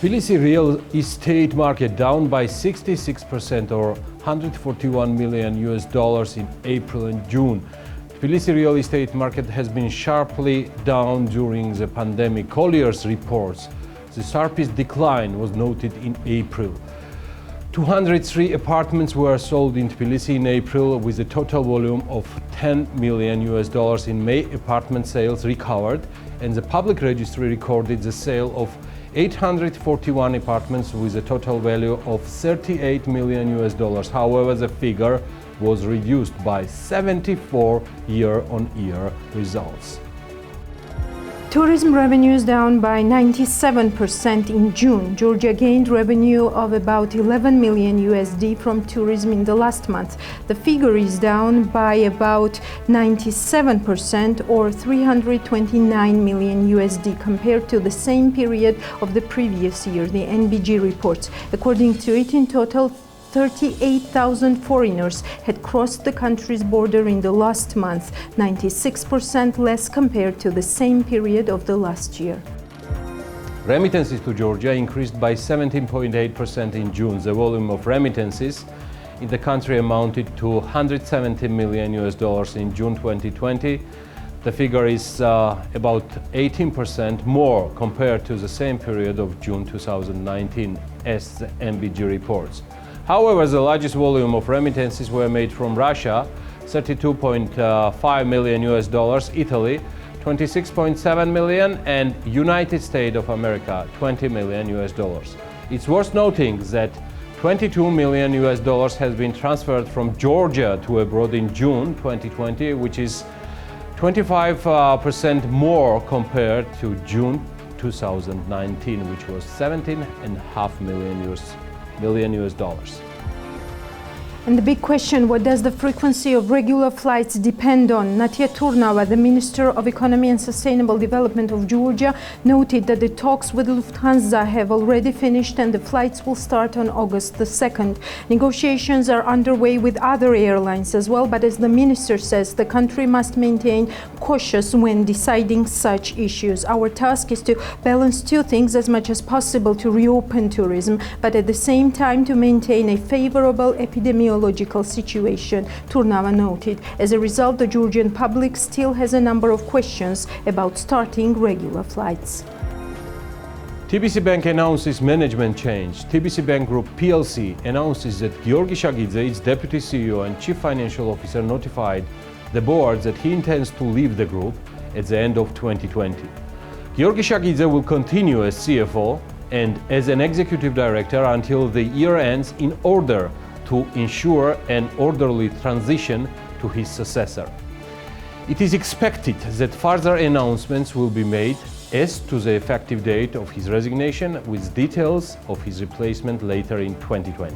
Tbilisi real estate market down by 66% or $141 million in April and June. Tbilisi real estate market has been sharply down during the pandemic. Collier's reports the sharpest decline was noted in April. 203 apartments were sold in Tbilisi in April with a total volume of $10 million. In May, apartment sales recovered and the public registry recorded the sale of 841 apartments with a total value of $38 million. However, the figure was reduced by 74 year-on-year results. Tourism revenues down by 97% in June. Georgia gained revenue of about $11 million from tourism in the last month. The figure is down by about 97% or $329 million compared to the same period of the previous year, the NBG reports. According to it, in total, 38,000 foreigners had crossed the country's border in the last month, 96% less compared to the same period of the last year. Remittances to Georgia increased by 17.8% in June. The volume of remittances in the country amounted to $170 million in June 2020. The figure is about 18% more compared to the same period of June 2019, as the NBG reports. However, the largest volume of remittances were made from Russia, $32.5 million, Italy, $26.7 million, and United States of America, $20 million. It's worth noting that $22 million has been transferred from Georgia to abroad in June 2020, which is 25% more compared to June 2019, which was $17.5 million. And the big question, what does the frequency of regular flights depend on? Natia Turnava, the Minister of Economy and Sustainable Development of Georgia, noted that the talks with Lufthansa have already finished and the flights will start on August the 2nd. Negotiations are underway with other airlines as well, but as the minister says, the country must maintain cautious when deciding such issues. Our task is to balance two things as much as possible: to reopen tourism, but at the same time to maintain a favorable epidemiological situation, Turnava noted. As a result, the Georgian public still has a number of questions about starting regular flights. TBC Bank announces management change. TBC Bank Group plc announces that Georgi Shagidze, its Deputy CEO and Chief Financial Officer, notified the board that he intends to leave the group at the end of 2020. Georgi Shagidze will continue as CFO and as an Executive Director until the year ends in order to ensure an orderly transition to his successor. It is expected that further announcements will be made as to the effective date of his resignation, with details of his replacement later in 2020.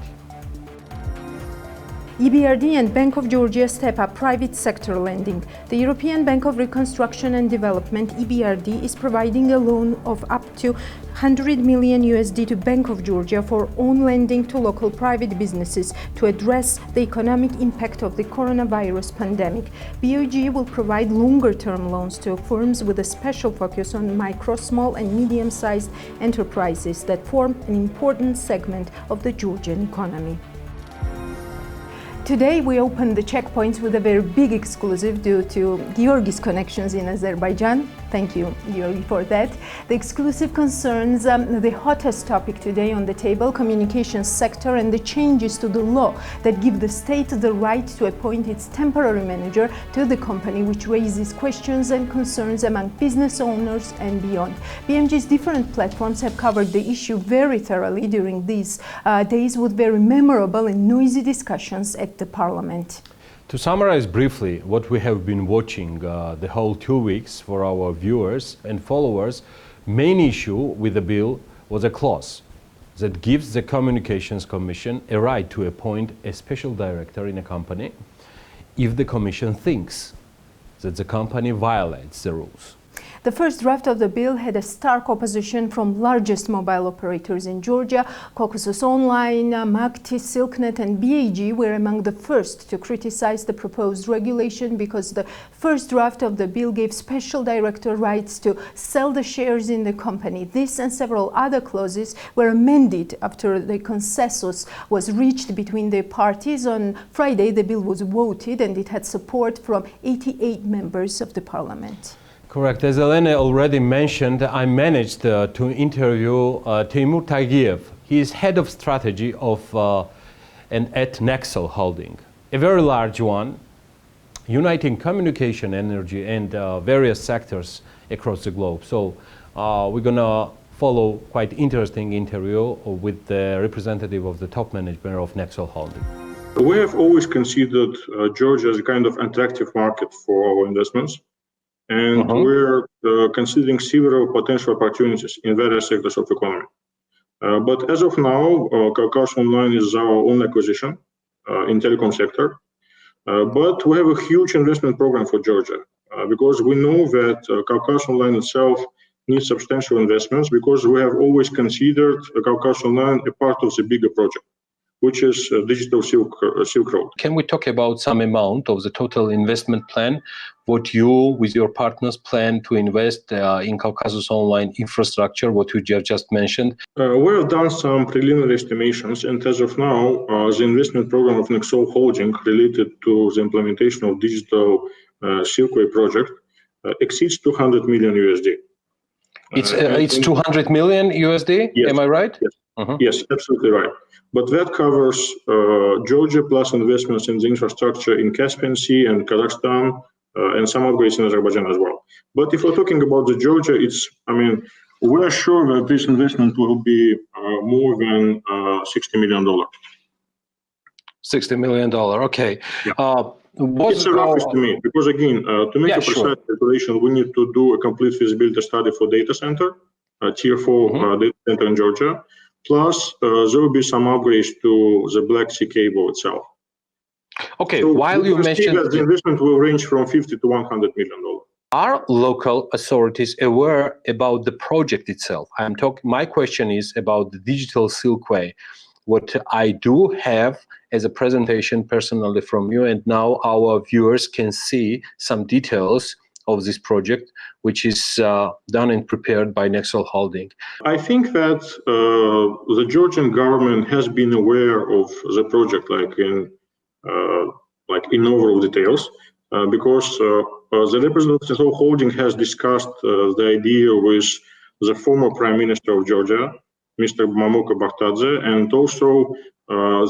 EBRD and Bank of Georgia step up private sector lending. The European Bank of Reconstruction and Development, EBRD, is providing a loan of up to $100 million to Bank of Georgia for own lending to local private businesses to address the economic impact of the coronavirus pandemic. BOG will provide longer-term loans to firms with a special focus on micro, small and medium-sized enterprises that form an important segment of the Georgian economy. Today we opened the checkpoints with a very big exclusive due to Georgi's connections in Azerbaijan. Thank you, Georgi, for that. The exclusive concerns the hottest topic today on the table, communications sector, and the changes to the law that give the state the right to appoint its temporary manager to the company, which raises questions and concerns among business owners and beyond. BMG's different platforms have covered the issue very thoroughly during these days with very memorable and noisy discussions at the Parliament. To summarize briefly what we have been watching the whole 2 weeks for our viewers and followers, main issue with the bill was a clause that gives the Communications Commission a right to appoint a special director in a company if the Commission thinks that the company violates the rules. The first draft of the bill had a stark opposition from largest mobile operators in Georgia. Caucasus Online, Magti, Silknet and BAG were among the first to criticize the proposed regulation because the first draft of the bill gave special director rights to sell the shares in the company. This and several other clauses were amended after the consensus was reached between the parties. On Friday, the bill was voted and it had support from 88 members of the parliament. Correct. As Elena already mentioned, I managed to interview Timur Tagiev. He is head of strategy of and at Nexel Holding, a very large one, uniting communication, energy, and various sectors across the globe. So we're gonna follow quite interesting interview with the representative of the top management of Nexel Holding. We have always considered Georgia as a kind of attractive market for our investments. And we're considering several potential opportunities in various sectors of the economy. But as of now, Caucasus Online is our own acquisition in telecom sector. But we have a huge investment program for Georgia because we know that Caucasus Online itself needs substantial investments because we have always considered Caucasus Online a part of the bigger project, which is Digital Silk Road. Can we talk about some amount of the total investment plan, what you, with your partners, plan to invest in Caucasus Online infrastructure, what you just mentioned? We have done some preliminary estimations, and as of now, the investment program of Nexel Holding related to the implementation of Digital Silkway project exceeds 200 million USD. It's 200 million USD, yes, am I right? Yes, yes, absolutely right. But that covers Georgia plus investments in the infrastructure in Caspian Sea and Kazakhstan and some upgrades in Azerbaijan as well. But if we're talking about the Georgia, we're sure that this investment will be more than $60 million. $60 million, okay. Yeah. It's a rough estimate because again, to make a precise calculation, we need to do a complete feasibility study for data center, tier 4 data center in Georgia. Plus, there will be some upgrades to the Black Sea cable itself. Okay, so while you mentioned that the investment will range from $50 to $100 million. Are local authorities aware about the project itself? My question is about the Digital Silkway. What I do have as a presentation personally from you, and now our viewers can see some details of this project, which is done and prepared by Nexel Holding. I think that the Georgian government has been aware of the project, like in overall details, because the representative of Nexel Holding has discussed the idea with the former Prime Minister of Georgia, Mr. Mamuka Bakhtadze, and also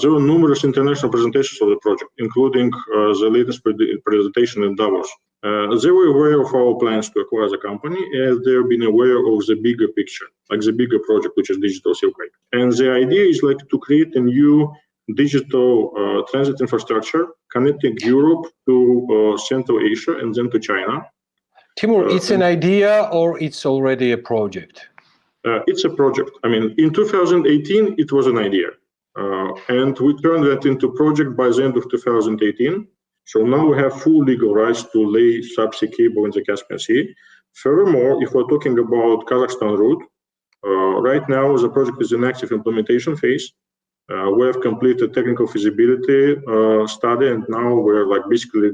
there were numerous international presentations of the project, including the latest presentation in Davos. They were aware of our plans to acquire the company, as they've been aware of the bigger picture, like the bigger project, which is Digital Silkway. And the idea is like to create a new digital transit infrastructure connecting Europe to Central Asia and then to China. Timur, it's an idea or it's already a project? It's a project. In 2018, it was an idea. And we turned that into project by the end of 2018. So now we have full legal rights to lay subsea cable in the Caspian Sea. Furthermore, if we're talking about Kazakhstan route, right now the project is in active implementation phase. We have completed technical feasibility study, and now we're basically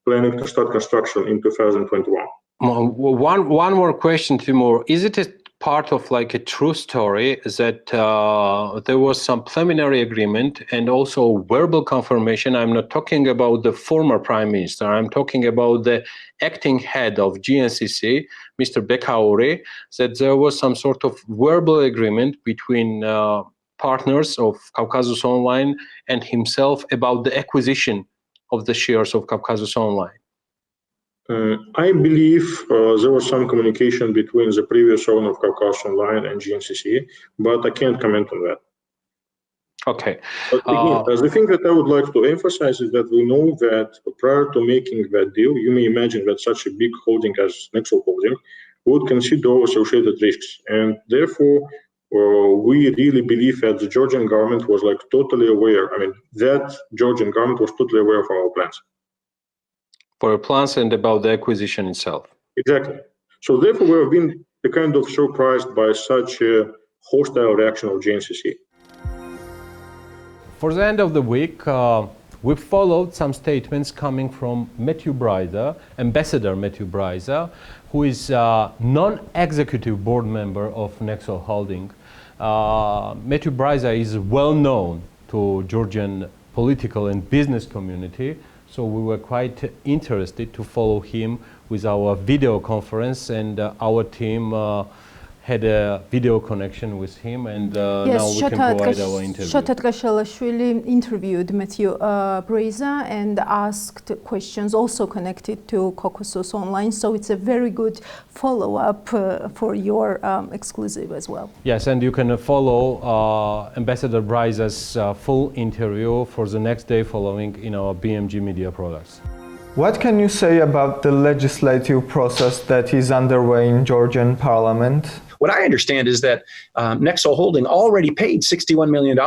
planning to start construction in 2021. One more question, Timur. Is it a part of a true story that there was some preliminary agreement and also verbal confirmation? I'm not talking about the former Prime Minister. I'm talking about the acting head of GNCC, Mr. Bekauri, that there was some sort of verbal agreement between partners of Caucasus Online and himself about the acquisition of the shares of Caucasus Online. I believe there was some communication between the previous owner of Caucasus Online and GNCC, but I can't comment on that. Okay. But again, the thing that I would like to emphasize is that we know that prior to making that deal, you may imagine that such a big holding as Nexel Holding would consider all associated risks. And therefore, we really believe that the Georgian government was totally aware. That Georgian government was totally aware of our plans. For your plans and about the acquisition itself. Exactly. So therefore, we have been kind of surprised by such a hostile reaction of GNCC. For the end of the week, we followed some statements coming from Matthew Bryza, Ambassador Matthew Bryza, who is a non-executive board member of Nexo Holding. Matthew Bryza is well known to Georgian political and business community, so we were quite interested to follow him with our video conference, and our team had a video connection with him, and now we can provide our interview. Shotat Gashalashvili interviewed Matthew Bryza and asked questions also connected to Caucasus Online, so it's a very good follow-up for your exclusive as well. Yes, and you can follow Ambassador Bryza's full interview for the next day following in our BMG Media products. What can you say about the legislative process that is underway in Georgian parliament? What I understand is that Nexo Holding already paid $61 million,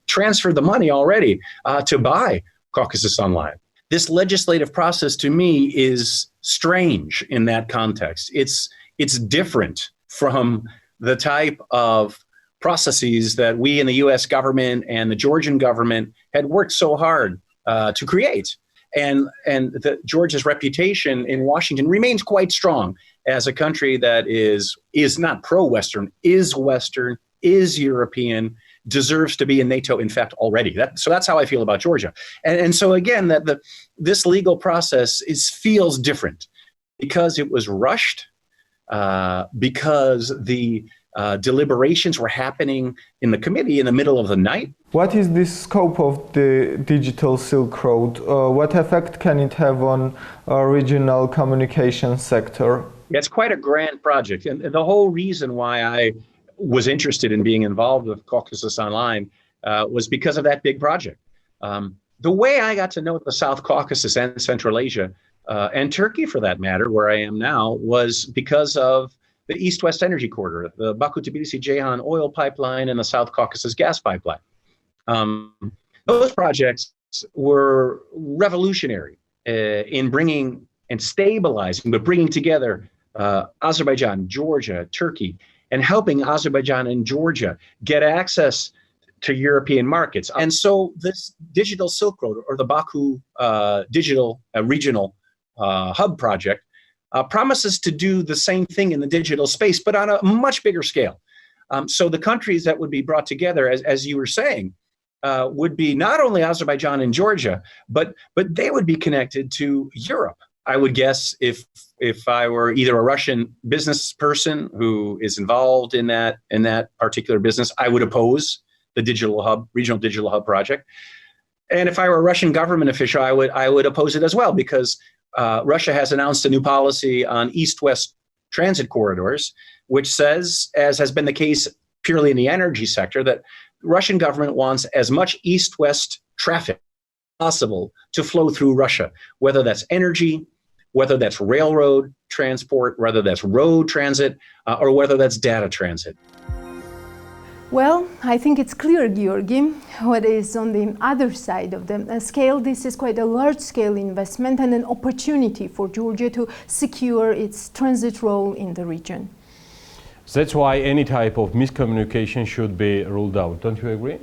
transferred the money already to buy Caucasus Online. This legislative process to me is strange in that context. It's different from the type of processes that we in the US government and the Georgian government had worked so hard to create. And Georgia's reputation in Washington remains quite strong as a country that is not pro-Western, is Western, is European, deserves to be in NATO, in fact, already. So that's how I feel about Georgia. And so again, this legal process feels different because it was rushed, because the deliberations were happening in the committee in the middle of the night. What is the scope of the digital Silk Road? What effect can it have on regional communication sector? It's quite a grand project. And the whole reason why I was interested in being involved with Caucasus Online was because of that big project. The way I got to know the South Caucasus and Central Asia, and Turkey for that matter, where I am now, was because of the East-West Energy Corridor, the Baku-Tbilisi-Ceyhan oil pipeline and the South Caucasus gas pipeline. Those projects were revolutionary in bringing and stabilizing, but bringing together Azerbaijan, Georgia, Turkey, and helping Azerbaijan and Georgia get access to European markets. And so this digital Silk Road, or the Baku Digital Regional Hub project, promises to do the same thing in the digital space, but on a much bigger scale. So the countries that would be brought together, as you were saying, would be not only Azerbaijan and Georgia, but they would be connected to Europe. I would guess if I were either a Russian business person who is involved in that particular business, I would oppose the digital hub, regional digital hub project. And if I were a Russian government official, I would oppose it as well, because Russia has announced a new policy on East-West transit corridors, which says, as has been the case purely in the energy sector, that the Russian government wants as much East-West traffic possible to flow through Russia, whether that's energy, whether that's railroad transport, whether that's road transit, or whether that's data transit. Well, I think it's clear, Georgi, what is on the other side of the scale. This is quite a large-scale investment and an opportunity for Georgia to secure its transit role in the region. That's why any type of miscommunication should be ruled out. Don't you agree?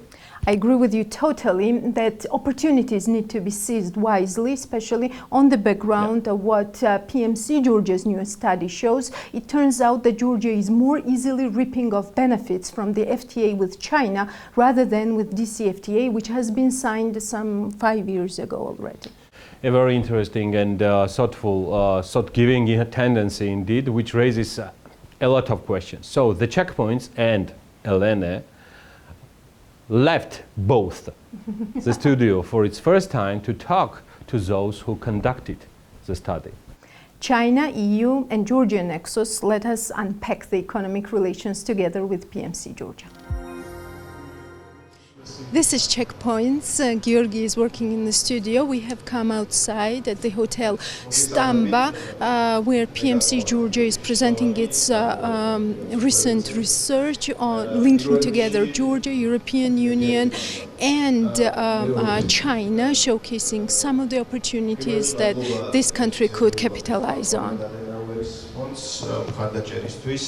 I agree with you totally that opportunities need to be seized wisely, especially on the background of what PMC Georgia's new study shows. It turns out that Georgia is more easily reaping of benefits from the FTA with China rather than with DCFTA, which has been signed some 5 years ago already. A very interesting and thoughtful, thought-giving tendency indeed, which raises a lot of questions. So the checkpoints and Elena left both the studio for its first time to talk to those who conducted the study. China, EU and Georgia Nexus, let us unpack the economic relations together with PMC Georgia. This is Checkpoints. Georgi is working in the studio. We have come outside at the Hotel Stamba, where PMC Georgia is presenting its recent research on linking together Georgia, European Union and China, showcasing some of the opportunities that this country could capitalize on. exports მხარდაჭერისთვის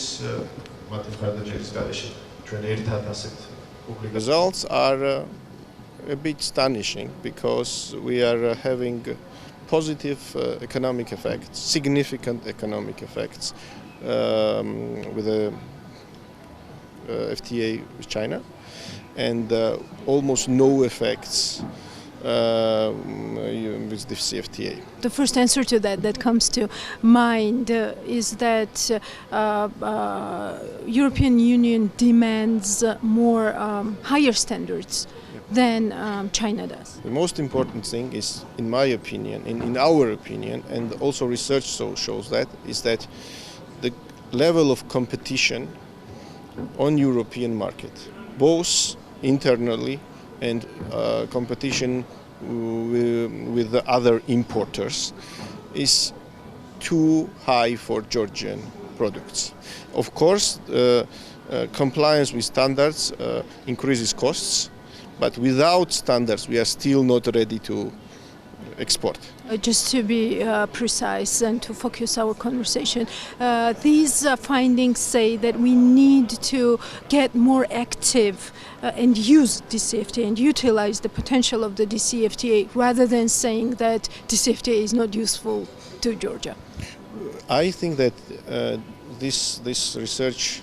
მათი მხარდაჭერის გარეშე ჩვენ ერთად ასეთ Results are a bit astonishing because we are having positive economic effects, significant economic effects with the FTA with China, and almost no effects with the CFTA. The first answer to that comes to mind is that European Union demands more higher standards than China does. The most important thing is, in my opinion, in our opinion, and also research shows that, is that the level of competition on European market, both internally and competition with the other importers, is too high for Georgian products. Of course, compliance with standards increases costs, but without standards we are still not ready to export. Just to be precise and to focus our conversation, these findings say that we need to get more active and use DCFTA and utilize the potential of the DCFTA rather than saying that DCFTA is not useful to Georgia. I think that this research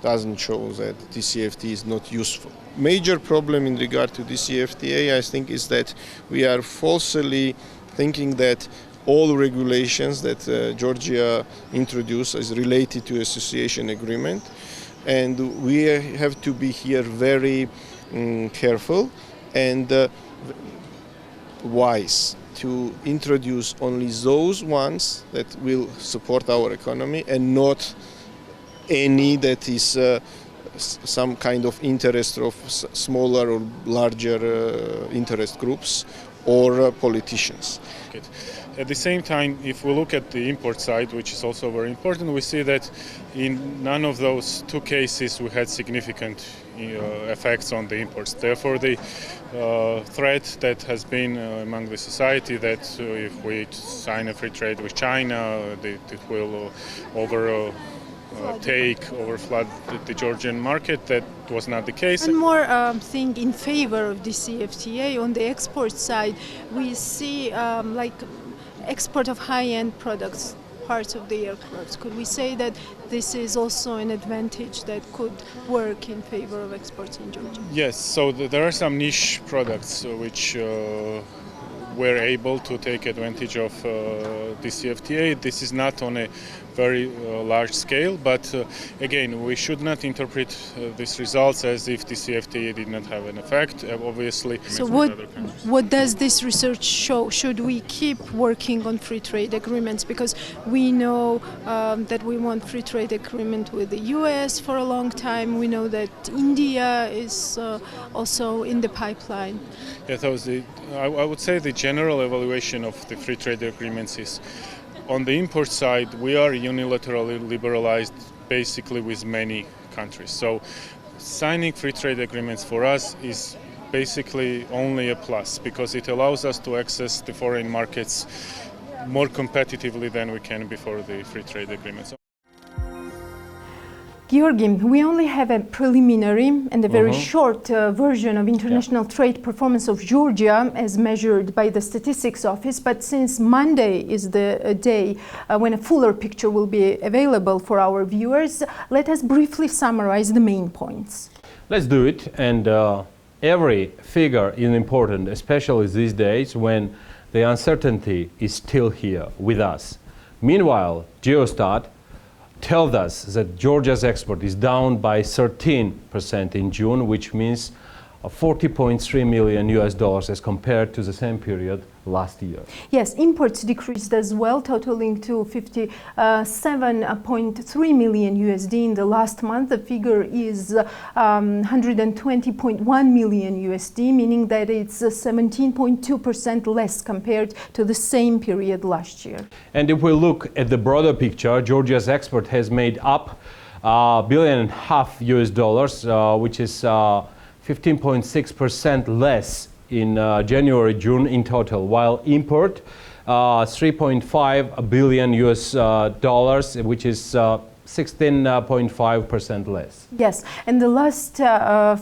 doesn't show that DCFTA is not useful. Major problem in regard to DCFTA, I think, is that we are falsely thinking that all regulations that Georgia introduced is related to association agreement, and we have to be here very careful and wise to introduce only those ones that will support our economy and not any that is some kind of interest of smaller or larger interest groups or politicians. At the same time, if we look at the import side, which is also very important, we see that in none of those two cases we had significant effects on the imports. Therefore, the threat that has been among the society that if we sign a free trade with China, it will overflood the Georgian market. That was not the case. One more thing in favor of the CFTA on the export side, we see like export of high-end products, parts of the aircraft. Could we say that this is also an advantage that could work in favor of exports in Georgia? Yes, so there are some niche products which were able to take advantage of the CFTA. This is not on a very large scale, but again, we should not interpret these results as if the CFTA did not have an effect. Obviously, so what does this research show? Should we keep working on free trade agreements? Because we know that we want free trade agreement with the US for a long time. We know that India is also in the pipeline. Yeah, so I would say the general evaluation of the free trade agreements is, on the import side, we are unilaterally liberalized basically with many countries. So signing free trade agreements for us is basically only a plus because it allows us to access the foreign markets more competitively than we can before the free trade agreements. Georgi, we only have a preliminary and a very short version of international trade performance of Georgia as measured by the Statistics Office, but since Monday is the day when a fuller picture will be available for our viewers, let us briefly summarize the main points. Let's do it, and every figure is important, especially these days when the uncertainty is still here with us. Meanwhile, Geostat tells us that Georgia's export is down by 13% in June, which means $40.3 million as compared to the same period last year. Yes, imports decreased as well, totaling to 57.3 million USD in the last month. The figure is 120.1 million USD, meaning that it's 17.2% less compared to the same period last year. And if we look at the broader picture, Georgia's export has made up $1.5 billion, which is 15.6% less in January-June in total, while import 3.5 billion US dollars, which is 16.5% less. Yes, and the last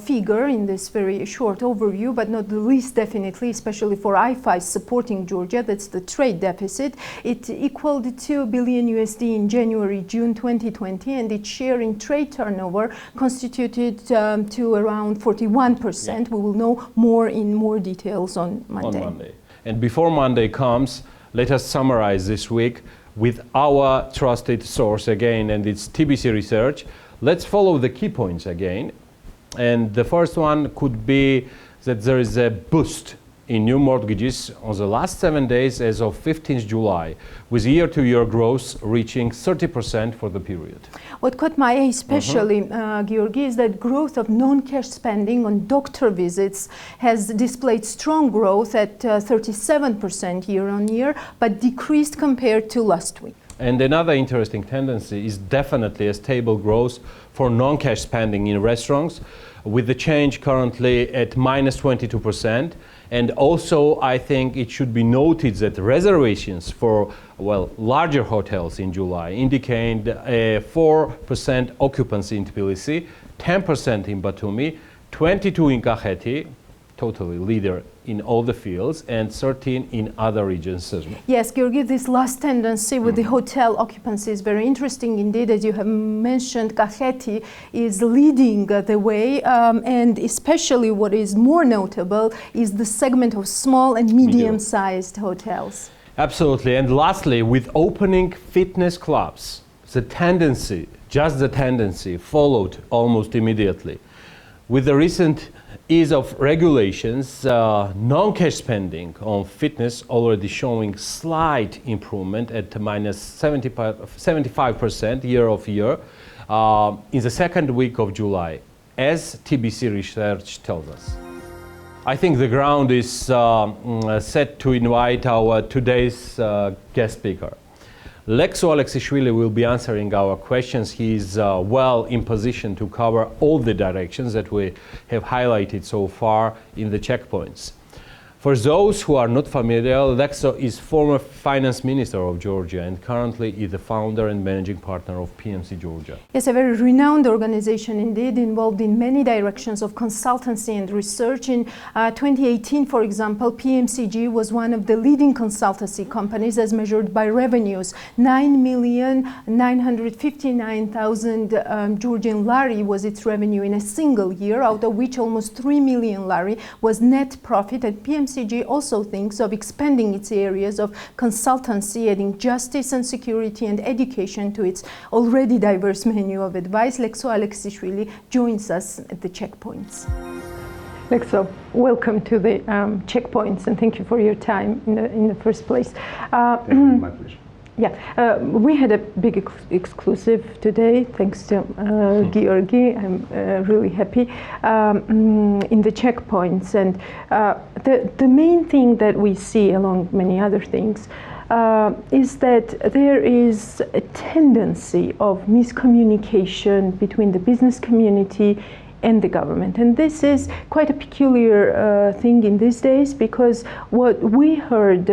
figure in this very short overview, but not the least definitely, especially for IFIs supporting Georgia, that's the trade deficit. It equaled 2 billion USD in January-June 2020, and its share in trade turnover constituted to around 41%. Yeah. We will know more in more details on Monday. And before Monday comes, let us summarize this week with our trusted source again, and it's TBC Research. Let's follow the key points again. And the first one could be that there is a boost in new mortgages on the last 7 days as of 15th July, with year-to-year growth reaching 30% for the period. What caught my eye especially, Georgi, is that growth of non-cash spending on doctor visits has displayed strong growth at 37% year-on-year, but decreased compared to last week. And another interesting tendency is definitely a stable growth for non-cash spending in restaurants, with the change currently at minus 22%. And also, I think it should be noted that reservations for, larger hotels in July indicate a 4% occupancy in Tbilisi, 10% in Batumi, 22% in Kakheti, totally leader in all the fields, and 13 in other regions as well. Yes, Georgi, this last tendency with the hotel occupancy is very interesting indeed. As you have mentioned, Kakheti is leading the way, and especially what is more notable is the segment of small and medium-sized hotels. Absolutely, and lastly, with opening fitness clubs, the tendency followed almost immediately. With the recent ease of regulations, non-cash spending on fitness already showing slight improvement at minus 75% year-over-year in the second week of July, as TBC Research tells us. I think the ground is set to invite our today's guest speaker. Lexo Alexishvili will be answering our questions. He is well in position to cover all the directions that we have highlighted so far in the checkpoints. For those who are not familiar, Lexo is former finance minister of Georgia and currently is the founder and managing partner of PMC Georgia. Yes, a very renowned organization indeed, involved in many directions of consultancy and research. In 2018, for example, PMCG was one of the leading consultancy companies as measured by revenues. 9,959,000 Georgian lari was its revenue in a single year, out of which almost 3 million lari was net profit. And PMCG also thinks of expanding its areas of consultancy, adding justice and security and education to its already diverse menu of advice. Lexo Alexishvili joins us at the checkpoints. Lexo, welcome to the checkpoints, and thank you for your time in the first place. Thank you, my pleasure. Yeah, we had a big exclusive today, thanks to Georgi. I'm really happy in the checkpoints. And the main thing that we see, along many other things, is that there is a tendency of miscommunication between the business community and the government. And this is quite a peculiar thing in these days, because what we heard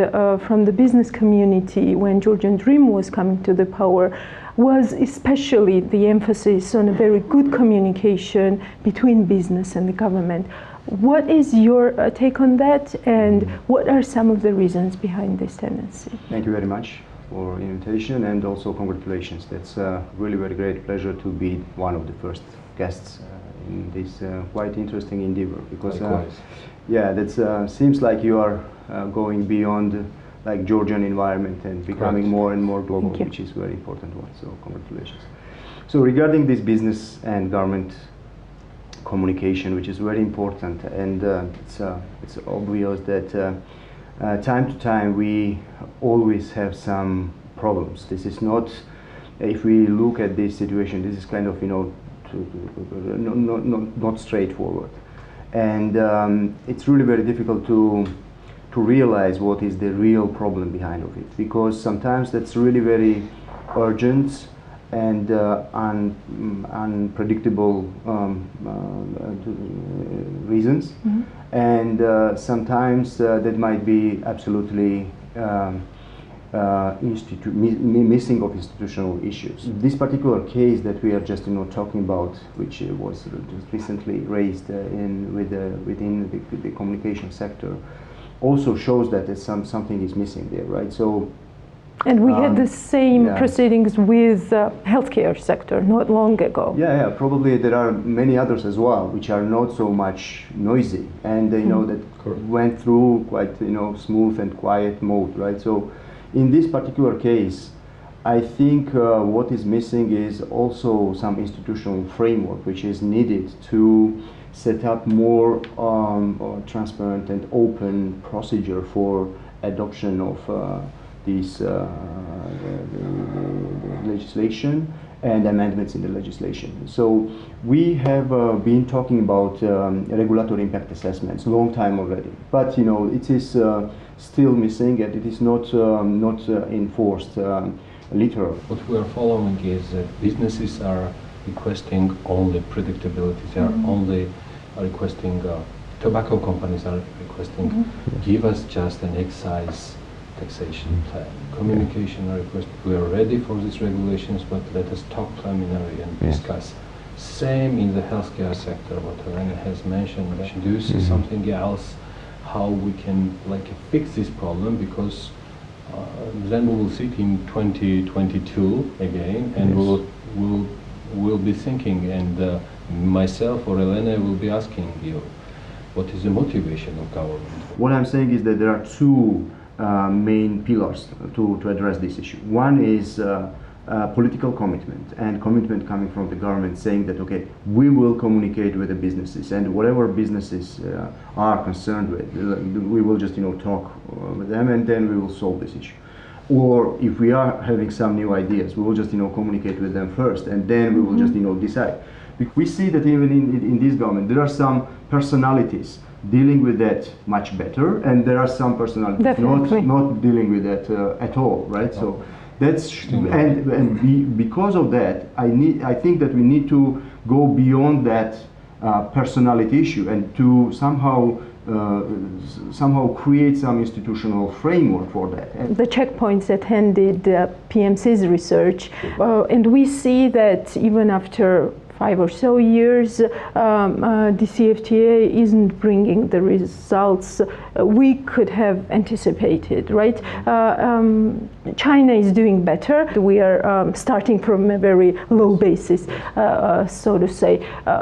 from the business community when Georgian Dream was coming to the power was especially the emphasis on a very good communication between business and the government. What is your take on that, and what are some of the reasons behind this tendency? Thank you very much for the invitation, and also congratulations. That's a really very great pleasure to be one of the first guests in this quite interesting endeavor, because that seems like you are going beyond like Georgian environment and becoming more and more global, which is very important one. So congratulations. So regarding this business and government communication, which is very important, and it's obvious that time to time we always have some problems. This is not, if we look at this situation, this is kind of, not straightforward, and it's really very difficult to realize what is the real problem behind of it, because sometimes that's really very urgent and unpredictable reasons, and sometimes that might be absolutely missing of institutional issues. This particular case that we are just talking about, which was just recently raised within the communication sector, also shows that something is missing there, right? So. And we had the same proceedings with healthcare sector not long ago. Yeah, probably there are many others as well, which are not so much noisy, and that went through quite smooth and quiet mode, right? So, in this particular case, I think what is missing is also some institutional framework, which is needed to set up more transparent and open procedure for adoption of this legislation and amendments in the legislation. So we have been talking about regulatory impact assessments a long time already, but it is still missing, and it is not enforced literally. What we are following is that businesses are requesting only predictability. They are only requesting, tobacco companies are requesting, give us just an excise taxation plan. Communication request, we are ready for these regulations, but let us talk preliminary and discuss. Same in the healthcare sector, what Elena has mentioned. Do you see something else, how we can fix this problem? Because then we will sit in 2022 again, and we'll be thinking, and myself or Elena will be asking you, what is the motivation of government? What I'm saying is that there are two main pillars to address this issue. One is political commitment, and commitment coming from the government saying that, okay, we will communicate with the businesses, and whatever businesses are concerned with, we will just talk with them, and then we will solve this issue. Or if we are having some new ideas, we will just communicate with them first, and then we will just decide. We see that even in this government there are some personalities dealing with that much better, and there are some personalities not dealing with that at all, right? So that's and because of that, I think that we need to go beyond that personality issue, and to somehow create some institutional framework for that. The checkpoints attended PMC's research, and we see that even after 5 or so years, the CFTA isn't bringing the results we could have anticipated, right? China is doing better. We are starting from a very low basis, so to say.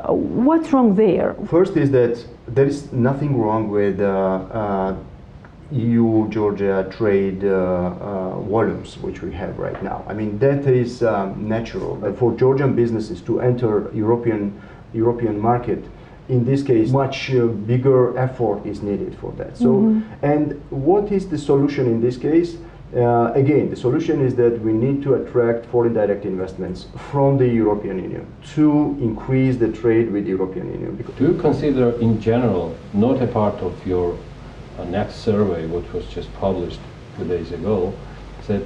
What's wrong there? First is that there is nothing wrong with EU-Georgia trade volumes, which we have right now. I mean, that is natural. For Georgian businesses to enter European market, in this case, much bigger effort is needed for that. So, and what is the solution in this case? Again, the solution is that we need to attract foreign direct investments from the European Union to increase the trade with the European Union. Do you consider, in general, not a part of your next survey, which was just published 2 days ago, that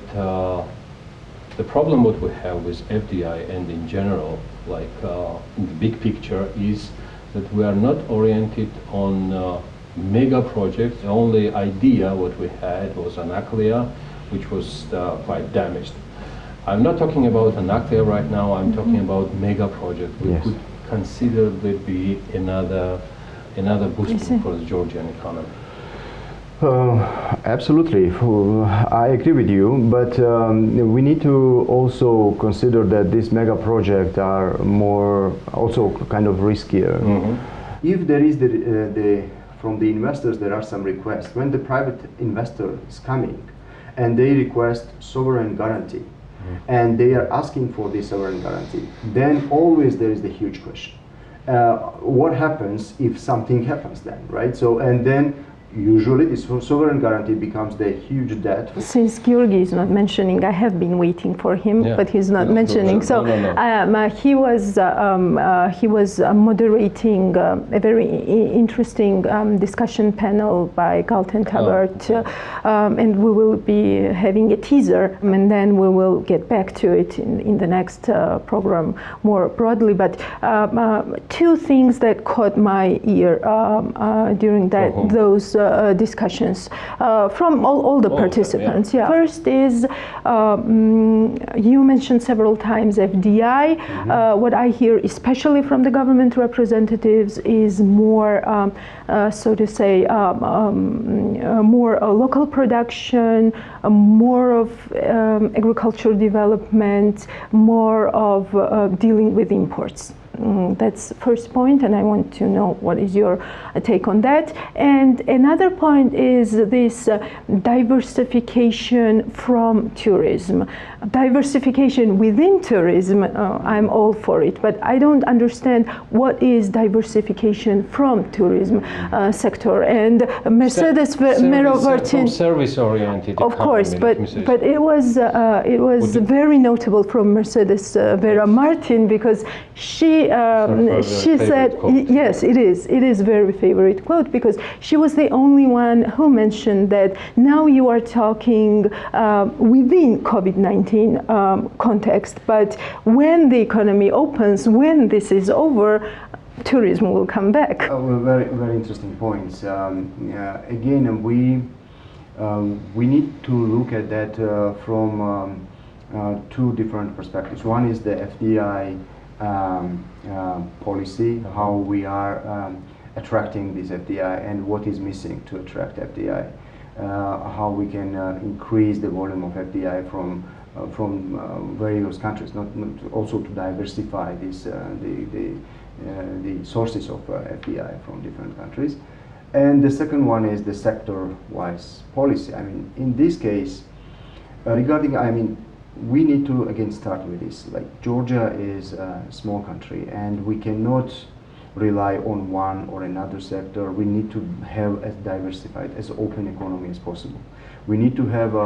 the problem what we have with FDI and in general, in the big picture, is that we are not oriented on mega projects. The only idea what we had was Anaklia, which was quite damaged. I'm not talking about Anaklia right now, I'm talking about mega project, which could considerably be another boost for the Georgian economy. Absolutely, I agree with you, but we need to also consider that these mega projects are more also kind of riskier. If there is from the investors there are some requests, when the private investor is coming and they request sovereign guarantee and they are asking for this sovereign guarantee, then always there is the huge question. What happens if something happens then, right? So, and then usually this sovereign guarantee becomes the huge debt. Since Georgi is not mentioning, I have been waiting for him, but he's not mentioning. So he was moderating a very interesting discussion panel by Galten Tabert, and we will be having a teaser, and then we will get back to it in the next program more broadly. But two things that caught my ear during those discussions from all the participants. Yeah. First is, you mentioned several times FDI. What I hear, especially from the government representatives, is more, so to say, more local production, more of agricultural development, more of dealing with imports. That's the first point, and I want to know what is your take on that. And another point is this diversification from tourism. Diversification within tourism, I'm all for it, but I don't understand what is diversification from tourism sector. And Mercedes Vera-Martin, service-oriented, of course, but it was very notable from Mercedes Vera-Martin, because she said, yes, it is very favorite quote, because she was the only one who mentioned that now you are talking within COVID-19 context, but when the economy opens, when this is over, tourism will come back. Well, very, very interesting points. Again, we need to look at that from two different perspectives. One is the FDI policy, how we are attracting this FDI and what is missing to attract FDI, how we can increase the volume of FDI from various countries, not also to diversify this the sources of FDI from different countries. And the second one is the sector-wise policy. I mean, in this case, regarding, we need to again start with this. Like, Georgia is a small country, and we cannot rely on one or another sector. We need to have as diversified, as open economy as possible. We need to have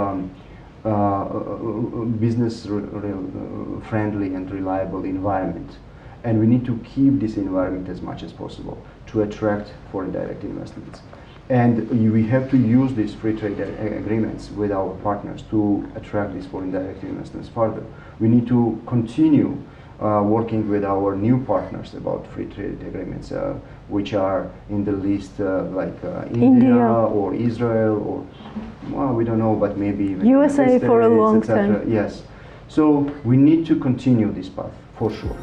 business friendly and reliable environment, and we need to keep this environment as much as possible to attract foreign direct investments. And we have to use these free trade agreements with our partners to attract these foreign direct investments further. We need to continue working with our new partners about free trade agreements, which are in the list like India or Israel, or, well, we don't know, but maybe even USA for a long time. Yes. So we need to continue this path, for sure.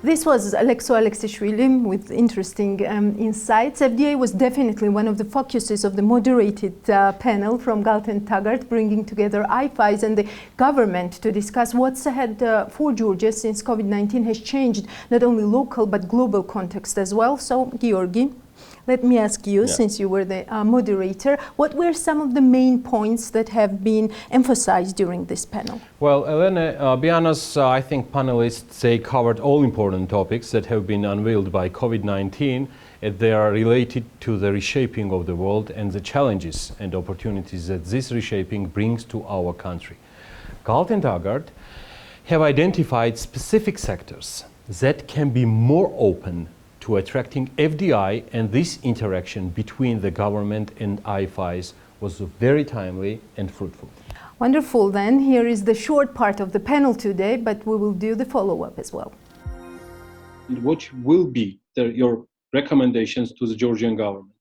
This was Alexo Alexishvili with interesting insights. FDA was definitely one of the focuses of the moderated panel from Galt and Taggart, bringing together IFIs and the government to discuss what's ahead for Georgia, since COVID-19 has changed not only local but global context as well. So, Georgi, let me ask you, since you were the moderator, what were some of the main points that have been emphasized during this panel? Well, Elena, be honest, I think panelists, they covered all important topics that have been unveiled by COVID-19, and they are related to the reshaping of the world and the challenges and opportunities that this reshaping brings to our country. Galt and Taggart have identified specific sectors that can be more open to attracting FDI, and this interaction between the government and IFIs was very timely and fruitful. Wonderful. Then here is the short part of the panel today, but we will do the follow-up as well. What will be your recommendations to the Georgian government?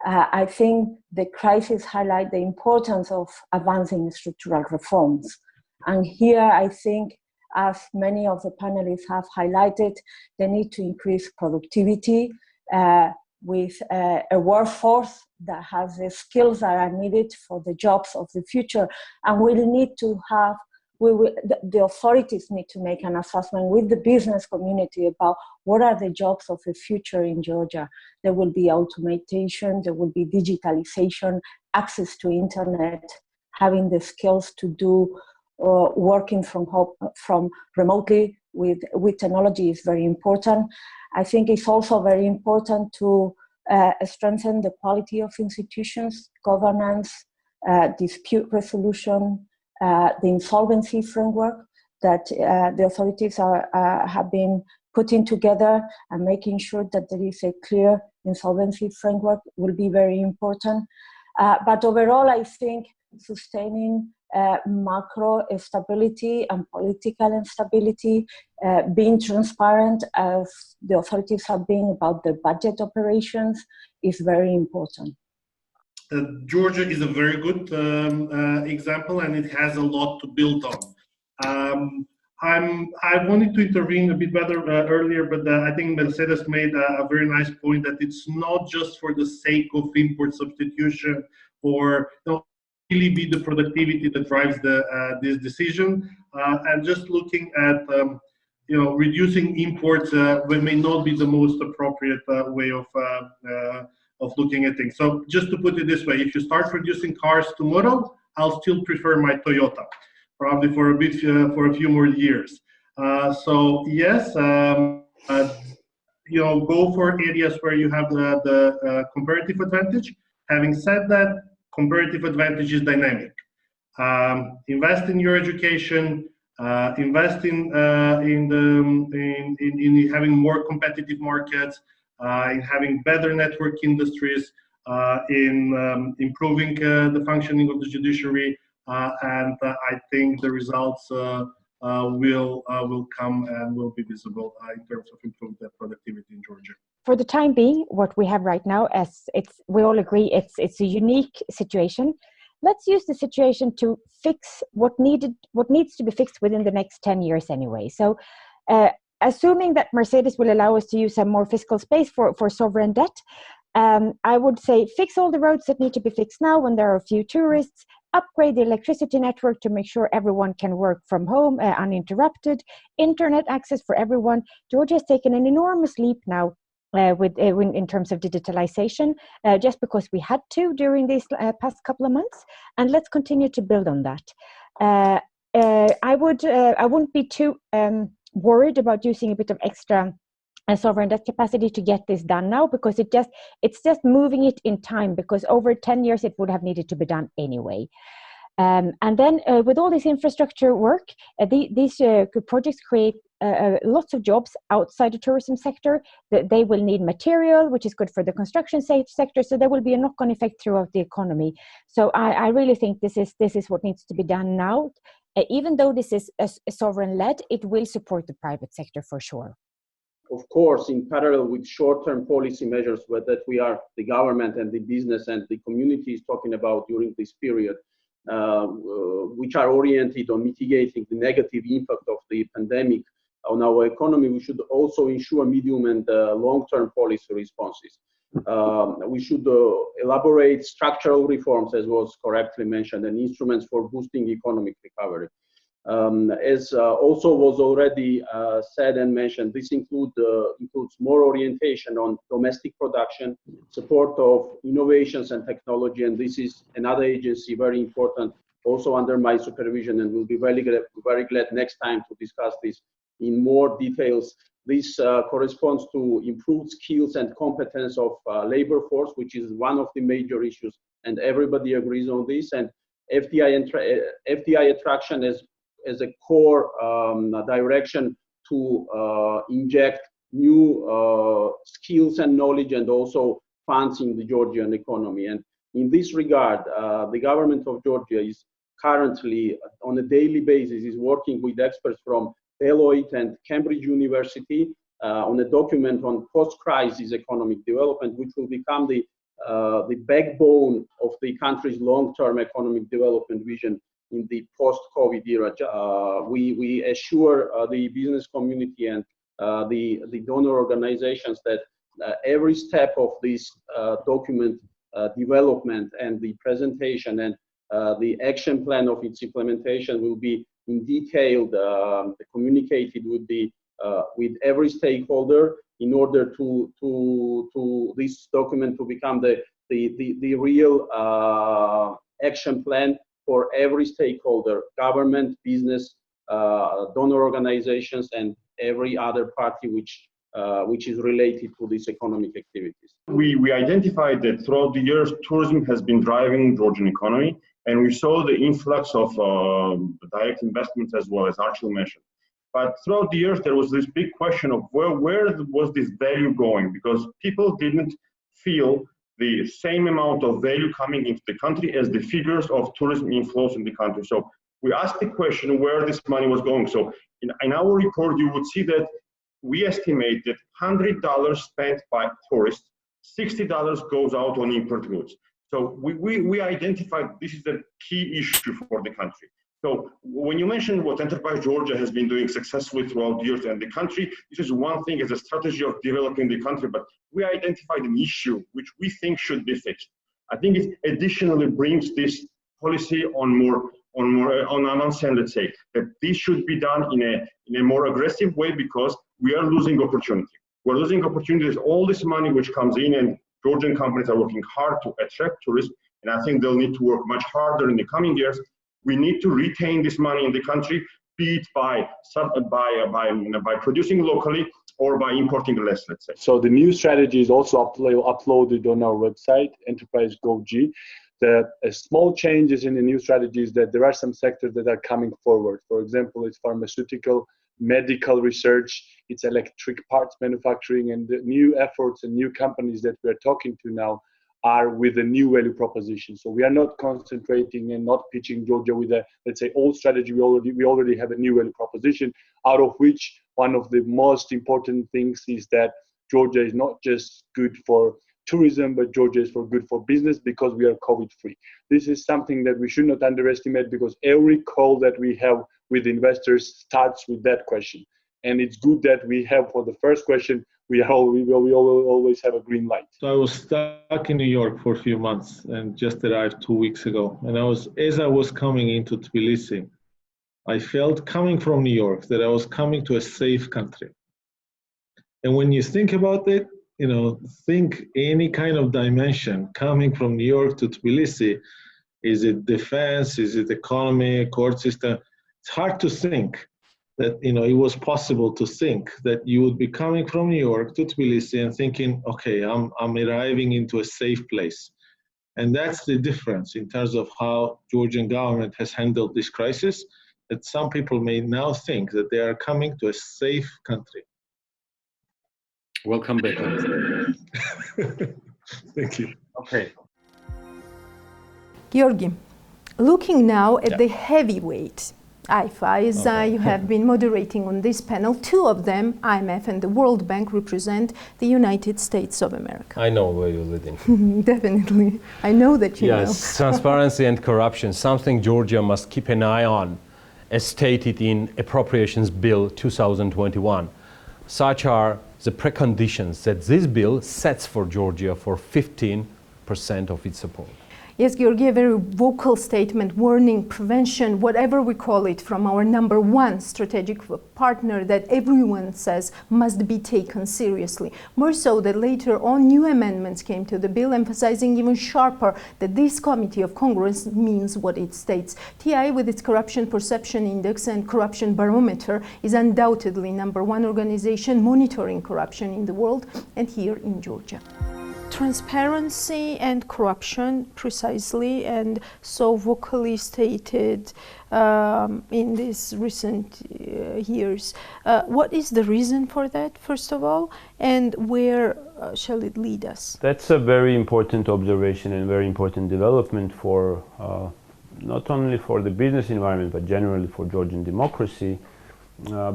I think the crisis highlights the importance of advancing structural reforms. And here I think, as many of the panelists have highlighted, the need to increase productivity with a workforce that has the skills that are needed for the jobs of the future. And the authorities need to make an assessment with the business community about what are the jobs of the future in Georgia. There will be automation, there will be digitalization, access to internet, having the skills to do working from home, from remotely with technology is very important. I think it's also very important to strengthen the quality of institutions, governance, dispute resolution, the insolvency framework that the authorities have been putting together, and making sure that there is a clear insolvency framework will be very important. But overall, I think sustaining macro stability and political instability, being transparent as the authorities have been about the budget operations, is very important. Georgia is a very good example, and it has a lot to build on. I wanted to intervene a bit better earlier, but I think Mercedes made a very nice point that it's not just for the sake of import substitution or really be the productivity that drives this decision. And just looking at reducing imports may not be the most appropriate way of looking at things. So just to put it this way, if you start producing cars tomorrow, I'll still prefer my Toyota, probably for a few more years. So yes, go for areas where you have the comparative advantage. Having said that, comparative advantage is dynamic. Invest in your education. Invest in having more competitive markets, in having better network industries, in improving the functioning of the judiciary, and I think the results will come and will be visible in terms of improved productivity in Georgia. For the time being, what we have right now, as we all agree, it's a unique situation. Let's use the situation to fix what needs to be fixed within the next 10 years anyway. So assuming that Mercedes will allow us to use some more fiscal space for sovereign debt, I would say fix all the roads that need to be fixed now when there are few tourists, upgrade the electricity network to make sure everyone can work from home uninterrupted, internet access for everyone. Georgia has taken an enormous leap now in terms of digitalization, just because we had to during these past couple of months, and let's continue to build on that. I wouldn't be too worried about using a bit of extra sovereign debt capacity to get this done now, because it's just moving it in time, because over 10 years it would have needed to be done anyway. And then with all this infrastructure work, these projects create lots of jobs outside the tourism sector. They will need material, which is good for the construction sector. So there will be a knock-on effect throughout the economy. So I really think this is what needs to be done now. Even though this is a sovereign-led, it will support the private sector for sure. Of course, in parallel with short-term policy measures that we are, the government and the business and the community is talking about during this period, which are oriented on mitigating the negative impact of the pandemic on our economy, we should also ensure medium and long-term policy responses. We should elaborate structural reforms, as was correctly mentioned, and instruments for boosting economic recovery. As also was already said and mentioned, this includes more orientation on domestic production, support of innovations and technology, and this is another agency very important, also under my supervision, and we'll be very glad next time to discuss this in more details. This corresponds to improved skills and competence of labor force, which is one of the major issues, and everybody agrees on this, and FDI attraction as a core direction to inject new skills and knowledge and also funds in the Georgian economy. And in this regard, the government of Georgia is currently on a daily basis is working with experts from Deloitte and Cambridge University on a document on post-crisis economic development, which will become the backbone of the country's long-term economic development vision in the post-COVID era. We assure the business community and the donor organizations that every step of this document development and the presentation and the action plan of its implementation will be in detail communicated with every stakeholder in order to this document to become the real action plan for every stakeholder, government, business, donor organizations, and every other party which is related to these economic activities. We identified that throughout the years, tourism has been driving Georgian economy, and we saw the influx of direct investments as well, as Archil mentioned. But throughout the years, there was this big question of where was this value going, because people didn't feel the same amount of value coming into the country as the figures of tourism inflows in the country. So we asked the question where this money was going. So in our report, you would see that we estimate that $100 spent by tourists $60 goes out on import goods. So we identified this is the key issue for the country. So when you mention what Enterprise Georgia has been doing successfully throughout the years and the country, this is one thing as a strategy of developing the country, but we identified an issue which we think should be fixed. I think it additionally brings this policy on let's say, that this should be done in a more aggressive way because we are losing opportunity. We're losing opportunities, all this money which comes in, and Georgian companies are working hard to attract tourists, and I think they'll need to work much harder in the coming years. We need to retain this money in the country, be it by producing locally or by importing less, let's say. So the new strategy is also uploaded on our website, Enterprise Go-G. The small changes in the new strategy is that there are some sectors that are coming forward. For example, it's pharmaceutical, medical research, it's electric parts manufacturing, and the new efforts and new companies that we're talking to now are with a new value proposition. So we are not concentrating and not pitching Georgia with a, let's say, old strategy. We already have a new value proposition, out of which one of the most important things is that Georgia is not just good for tourism, but Georgia is good for business because we are COVID-free. This is something that we should not underestimate because every call that we have with investors starts with that question. And it's good that we have for the first question, we always have a green light. So I was stuck in New York for a few months and just arrived 2 weeks ago. And as I was coming into Tbilisi, I felt coming from New York that I was coming to a safe country. And when you think about it, think any kind of dimension coming from New York to Tbilisi, is it defense, is it economy, court system? It's hard to think that it was possible to think that you would be coming from New York to Tbilisi and thinking, okay, I'm arriving into a safe place. And that's the difference in terms of how Georgian government has handled this crisis, that some people may now think that they are coming to a safe country. Welcome back. Thank you. Okay. Georgi, looking now at the heavyweight IFIs, you have been moderating on this panel. Two of them, IMF and the World Bank, represent the United States of America. I know where you're leading. Definitely. I know that you know. Yes, transparency and corruption, something Georgia must keep an eye on, as stated in Appropriations Bill 2021. Such are the preconditions that this bill sets for Georgia for 15% of its support. Yes, Georgi, a very vocal statement, warning, prevention, whatever we call it, from our number one strategic partner that everyone says must be taken seriously. More so that later on new amendments came to the bill, emphasizing even sharper that this committee of Congress means what it states. TI, with its Corruption Perception Index and Corruption Barometer, is undoubtedly number one organization monitoring corruption in the world and here in Georgia. Transparency and corruption, precisely, and so vocally stated in these recent years. What is the reason for that, first of all, and where shall it lead us? That's a very important observation and very important development for not only for the business environment, but generally for Georgian democracy,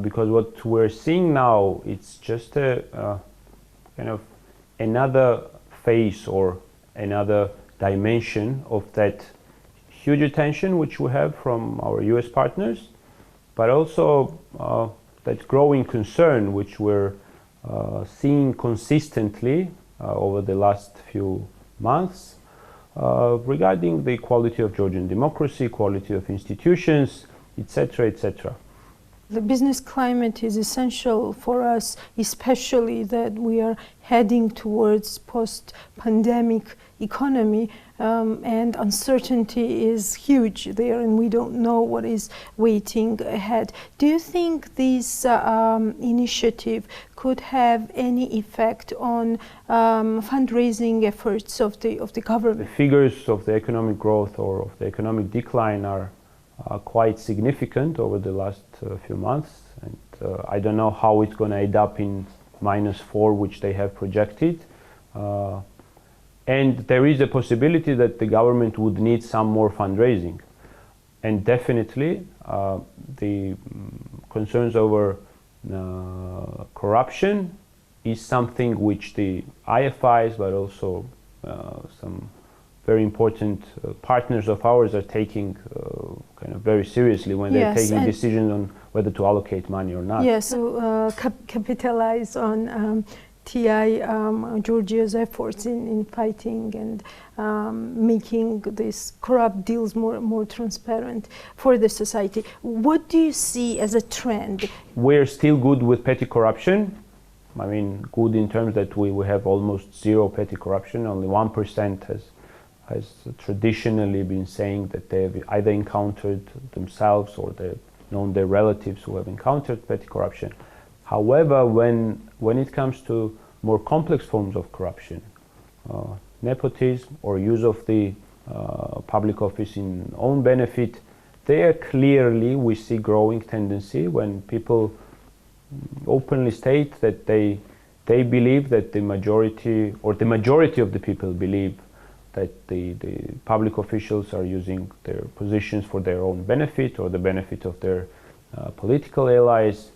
because what we're seeing now, it's just a kind of another phase or another dimension of that huge attention which we have from our US partners, but also that growing concern which we're seeing consistently over the last few months regarding the quality of Georgian democracy, quality of institutions, etc., etc. The business climate is essential for us, especially that we are heading towards post-pandemic economy, and uncertainty is huge there, and we don't know what is waiting ahead. Do you think this initiative could have any effect on fundraising efforts of the government? The figures of the economic growth or of the economic decline are quite significant over the last few months, and I don't know how it's going to end up in -4, which they have projected, and there is a possibility that the government would need some more fundraising, and definitely the concerns over corruption is something which the IFIs, but also some very important partners of ours are taking kind of very seriously when they're taking decisions on whether to allocate money or not. Yes, so capitalize on TI Georgia's efforts in fighting and making these corrupt deals more transparent for the society. What do you see as a trend? We're still good with petty corruption. I mean, good in terms that we have almost zero petty corruption. Only 1% has traditionally been saying that they have either encountered themselves or they've known their relatives who have encountered petty corruption. However, when it comes to more complex forms of corruption, nepotism or use of the public office in own benefit, there clearly we see growing tendency when people openly state that they believe that the majority of the people believe that the public officials are using their positions for their own benefit or the benefit of their political allies,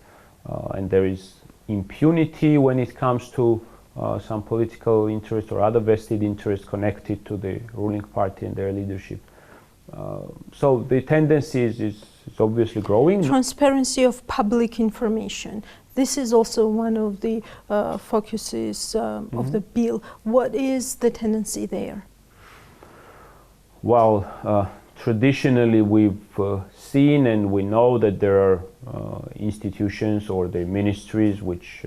and there is impunity when it comes to some political interest or other vested interest connected to the ruling party and their leadership. So the tendency is obviously growing. Transparency of public information. This is also one of the focuses of the bill. What is the tendency there? Well, traditionally we've seen and we know that there are institutions or the ministries which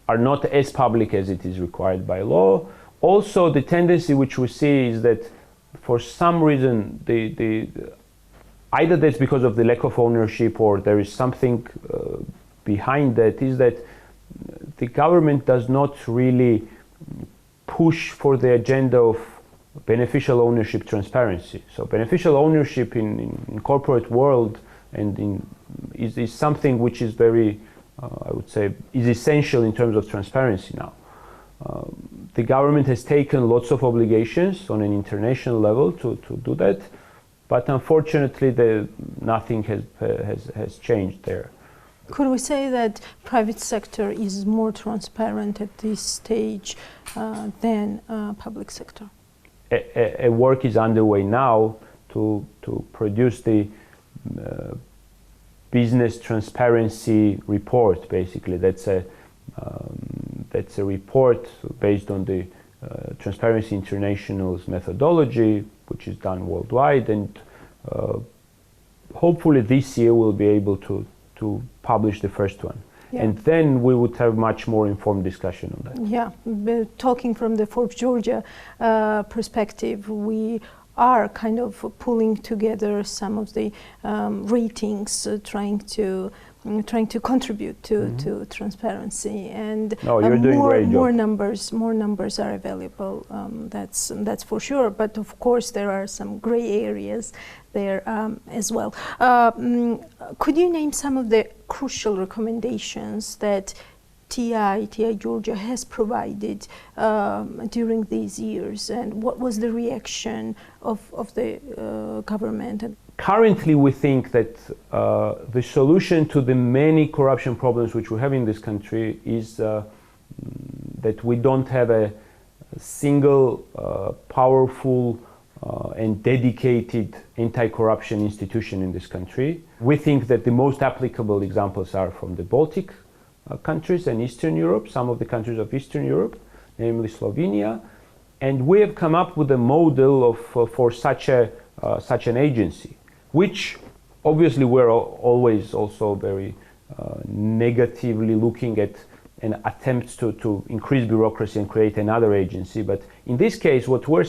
are not as public as it is required by law. Also, the tendency which we see is that for some reason either that's because of the lack of ownership or there is something behind that, is that the government does not really push for the agenda of beneficial ownership transparency. So beneficial ownership in corporate world and is something which is very, I would say, is essential in terms of transparency now. The government has taken lots of obligations on an international level to do that, but unfortunately nothing has changed there. Could we say that private sector is more transparent at this stage than public sector? A work is underway now to produce the business transparency report. Basically, that's a report based on the Transparency International's methodology, which is done worldwide, and hopefully this year we'll be able to publish the first one. Yeah. And then we would have much more informed discussion on that. Yeah, talking from the Forbes Georgia perspective, we are kind of pulling together some of the ratings, trying to contribute to transparency, and you're doing a great job. More numbers are available. That's for sure. But of course, there are some gray areas there as well. Could you name some of the crucial recommendations that TI Georgia has provided during these years, and what was the reaction of the government? Currently, we think that the solution to the many corruption problems which we have in this country is that we don't have a single powerful and dedicated anti-corruption institution in this country. We think that the most applicable examples are from the Baltic countries and Eastern Europe, some of the countries of Eastern Europe, namely Slovenia, and we have come up with a model for such an agency, which obviously we're always also very negatively looking at an attempt to increase bureaucracy and create another agency. But in this case, what we're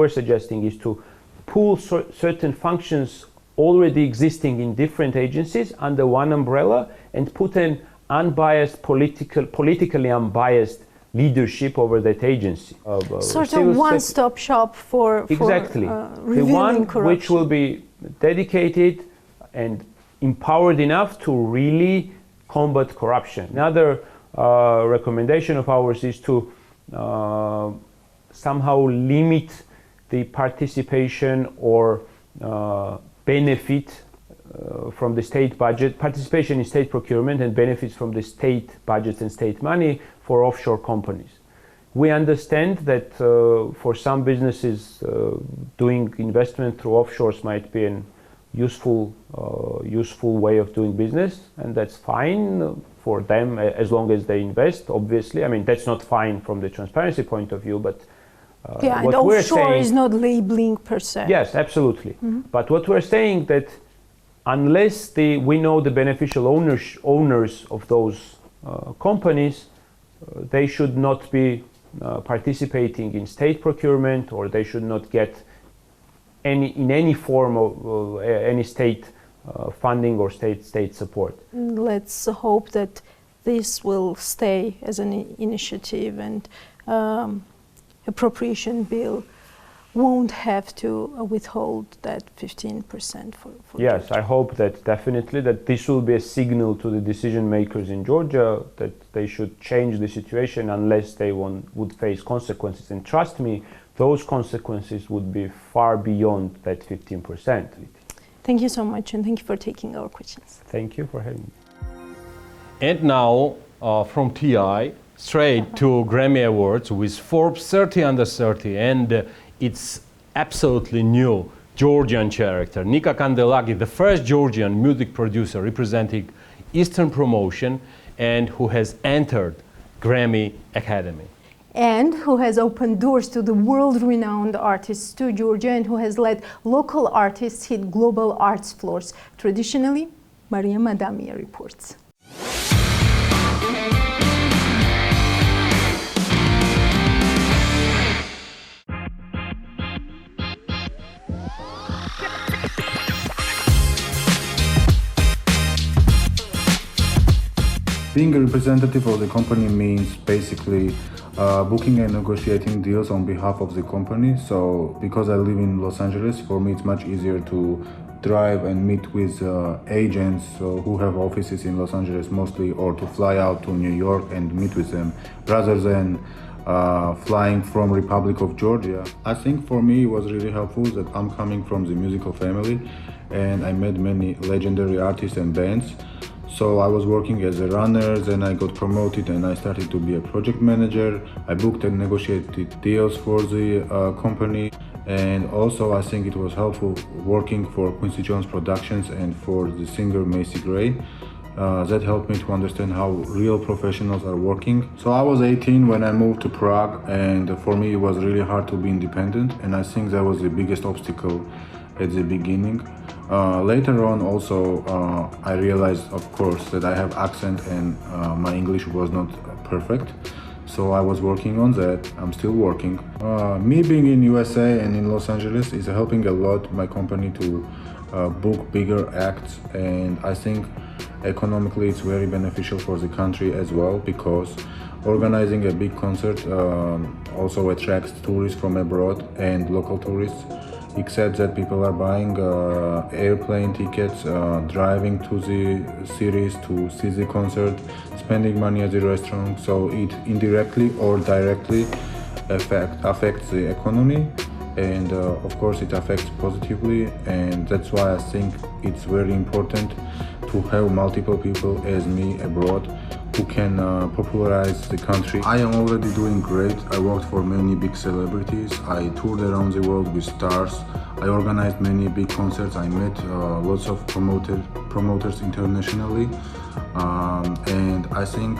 suggesting is to pool certain functions already existing in different agencies under one umbrella and put an unbiased, politically unbiased leadership over that agency. Sort of one-stop shop for exactly the one corruption, which will be dedicated and empowered enough to really combat corruption. Another recommendation of ours is to somehow limit the participation or benefit from the state budget, participation in state procurement and benefits from the state budgets and state money for offshore companies. We understand that for some businesses, doing investment through offshores might be a useful way of doing business, and that's fine for them as long as they invest, obviously. I mean, that's not fine from the transparency point of view, but yeah, what and we're offshore saying is not labeling per se. Yes, absolutely. But what we're saying that unless we know the beneficial owners of those companies, they should not be participating in state procurement, or they should not get any form of any state funding or state support. Let's hope that this will stay as an initiative, and appropriation bill won't have to withhold that 15% for Yes, Georgia. I hope that definitely that this will be a signal to the decision makers in Georgia that they should change the situation unless they would face consequences. And trust me, those consequences would be far beyond that 15%. Thank you so much, and thank you for taking our questions. Thank you for having me. And now from TI straight to Grammy Awards with Forbes 30 Under 30 and its absolutely new Georgian character, Nika Kandelaki, the first Georgian music producer representing Eastern promotion and who has entered Grammy Academy. And who has opened doors to the world-renowned artists to Georgia, and who has let local artists hit global arts floors. Traditionally, Maria Madamia reports. Being a representative of the company means basically booking and negotiating deals on behalf of the company. So because I live in Los Angeles, for me it's much easier to drive and meet with agents who have offices in Los Angeles mostly, or to fly out to New York and meet with them rather than flying from Republic of Georgia. I think for me it was really helpful that I'm coming from the musical family and I met many legendary artists and bands. So I was working as a runner, then I got promoted and I started to be a project manager. I booked and negotiated deals for the company, and also I think it was helpful working for Quincy Jones Productions and for the singer Macy Gray. That helped me to understand how real professionals are working. So I was 18 when I moved to Prague, and for me it was really hard to be independent, and I think that was the biggest obstacle at the beginning. Later on also I realized, of course, that I have accent and my English was not perfect. So I was working on that. I'm still working. Me being in USA and in Los Angeles is helping a lot my company to book bigger acts, and I think economically it's very beneficial for the country as well, because organizing a big concert also attracts tourists from abroad and local tourists. Except that people are buying airplane tickets, driving to the cities to see the concert, spending money at the restaurant, so it indirectly or directly affects the economy, and of course it affects positively, and that's why I think it's very important to have multiple people as me abroad who can popularize the country. I am already doing great. I worked for many big celebrities. I toured around the world with stars. I organized many big concerts. I met lots of promoters internationally. And I think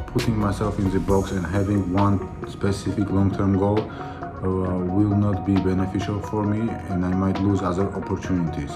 putting myself in the box and having one specific long-term goal will not be beneficial for me, and I might lose other opportunities.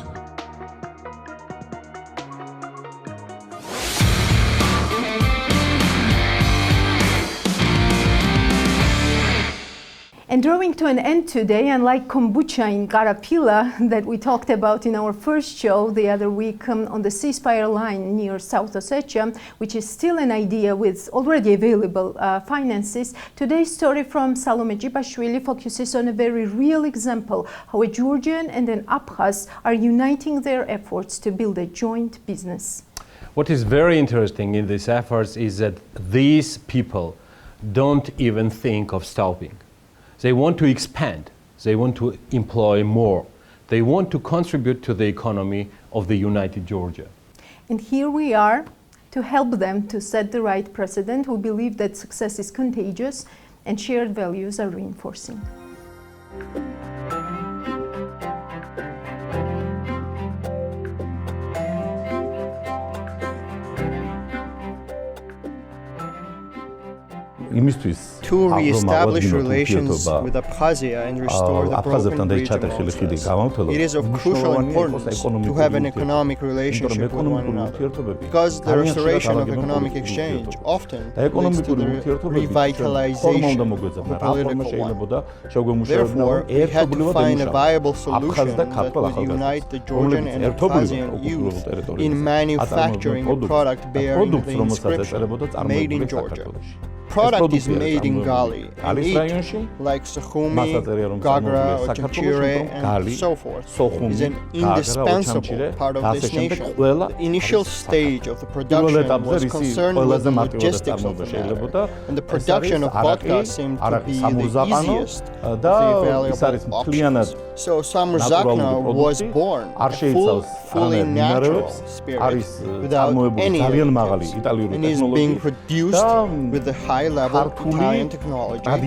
And drawing to an end today, unlike kombucha in Karapila that we talked about in our first show the other week on the ceasefire line near South Ossetia, which is still an idea with already available finances, today's story from Salome Jibashvili focuses on a very real example how a Georgian and an Abkhaz are uniting their efforts to build a joint business. What is very interesting in these efforts is that these people don't even think of stopping. They want to expand. They want to employ more. They want to contribute to the economy of the united Georgia. And here we are to help them to set the right precedent. We believe that success is contagious and shared values are reinforcing. To re-establish relations with Abkhazia and restore the broken region, it is of crucial importance to have an economic relationship with one another, because the restoration of economic exchange often leads to the revitalization of the political one. Therefore, we had to find a viable solution that would unite the Georgian and Abkhazian youth in manufacturing a product bearing the inscription, Made in Georgia. Product is made in Gali, and eat, like Sukhumi, Gagra, or Chamchire, and so forth, is an indispensable part of this nation. The initial stage of the production was concerned with the logistics of the matter, and the production of vodka seemed to be the easiest of the available options. So Samrzakna was born, a fully natural spirit, without any additives, and is being produced with the high-level Italian technology, but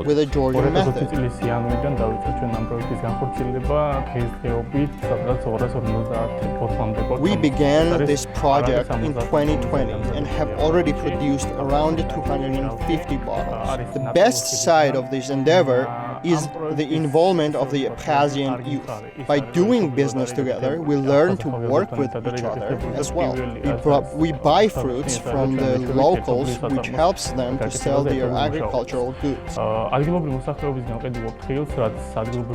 with a Georgian method. We began this project in 2020 and have already produced around 250 bottles. The best side of this endeavor is the involvement of the Abkhazian youth. By doing business together, we learn to work with each other as well. We buy fruits from the locals, which helps them to sell their agricultural goods.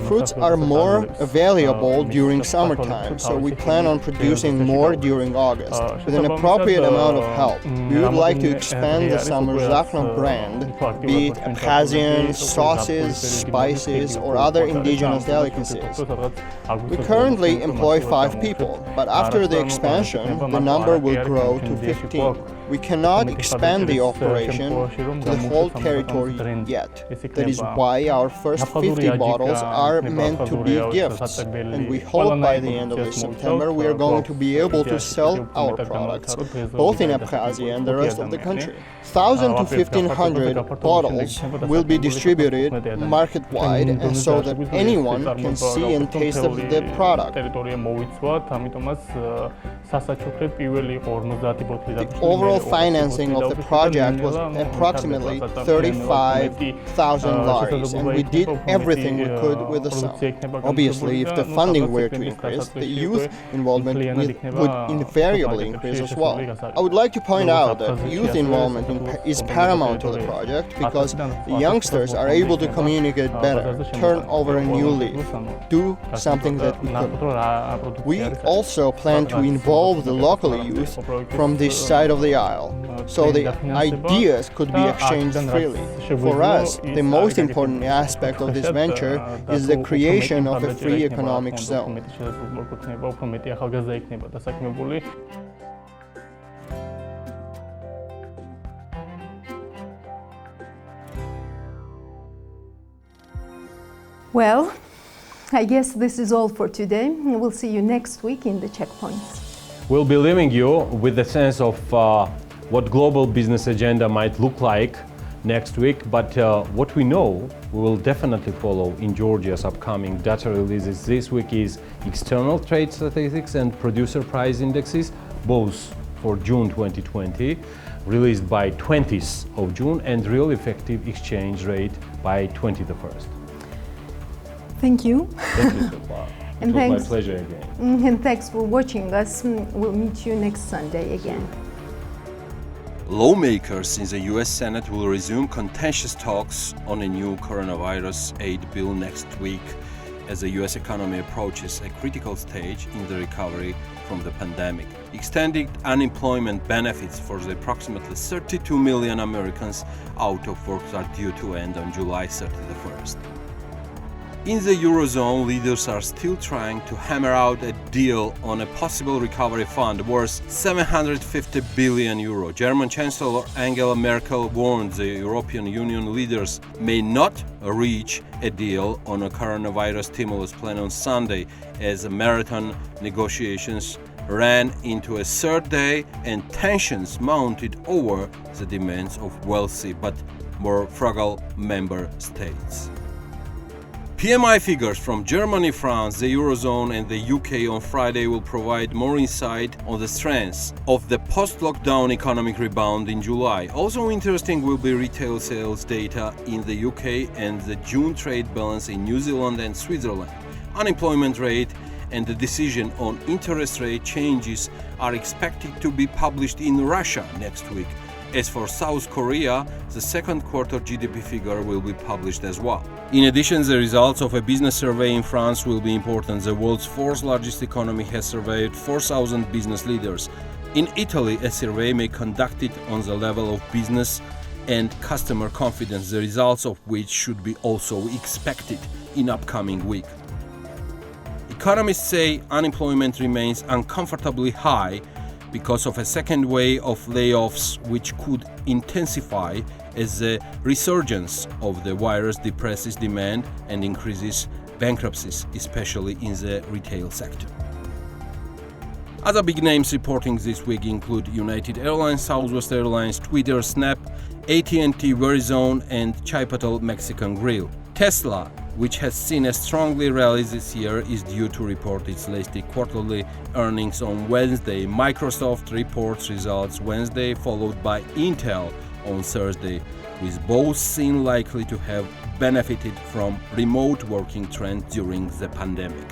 Fruits are more available during summertime, so we plan on producing more during August. With an appropriate amount of help, we would like to expand the Samrzakna brand, be it Abkhazian sauces, spices, or other indigenous delicacies. We currently employ 5 people, but after the expansion, the number will grow to 15. We cannot expand the operation to the whole territory yet. That is why our first 50 bottles are meant to be gifts, and we hope by the end of this September we are going to be able to sell our products, both in Abkhazia and the rest of the country. 1,000 to 1,500 bottles will be distributed market-wide, and so that anyone can see and taste the product. The overall financing of the project was approximately 35,000 laris, and we did everything we could with the sum. Obviously, if the funding were to increase, the youth involvement would invariably increase as well. I would like to point out that youth involvement is paramount to the project, because the youngsters are able to communicate better, turn over a new leaf, do something that we couldn't. We also plan to involve the local youth from this side of the aisle, so the ideas could be exchanged freely. For us, the most important aspect of this venture is the creation of a free economic zone. Well, I guess this is all for today. We'll see you next week in the checkpoints. We'll be leaving you with a sense of what global business agenda might look like next week, but what we know we will definitely follow in Georgia's upcoming data releases this week is external trade statistics and producer price indexes, both for June 2020, released by 20th of June, and real effective exchange rate by 21st. Thank you. Thank you so far. It was my pleasure again. And thanks for watching us. We'll meet you next Sunday again. Lawmakers in the US Senate will resume contentious talks on a new coronavirus aid bill next week as the US economy approaches a critical stage in the recovery from the pandemic. Extended unemployment benefits for the approximately 32 million Americans out of work are due to end on July 31st. In the Eurozone, leaders are still trying to hammer out a deal on a possible recovery fund worth €750 billion. German Chancellor Angela Merkel warned the European Union leaders may not reach a deal on a coronavirus stimulus plan on Sunday as marathon negotiations ran into a third day and tensions mounted over the demands of wealthy but more fragile member states. PMI figures from Germany, France, the Eurozone and the UK on Friday will provide more insight on the strengths of the post-lockdown economic rebound in July. Also interesting will be retail sales data in the UK and the June trade balance in New Zealand and Switzerland. Unemployment rate and the decision on interest rate changes are expected to be published in Russia next week. As for South Korea, the second quarter GDP figure will be published as well. In addition, the results of a business survey in France will be important. The world's fourth largest economy has surveyed 4,000 business leaders. In Italy, a survey may be conducted on the level of business and customer confidence, the results of which should be also expected in upcoming week. Economists say unemployment remains uncomfortably high because of a second wave of layoffs which could intensify as the resurgence of the virus depresses demand and increases bankruptcies, especially in the retail sector. Other big names reporting this week include United Airlines, Southwest Airlines, Twitter, Snap, AT&T, Verizon and Chipotle Mexican Grill. Tesla, which has seen a strongly rally this year, is due to report its latest quarterly earnings on Wednesday. Microsoft reports results Wednesday, followed by Intel on Thursday, with both seen likely to have benefited from remote working trend during the pandemic.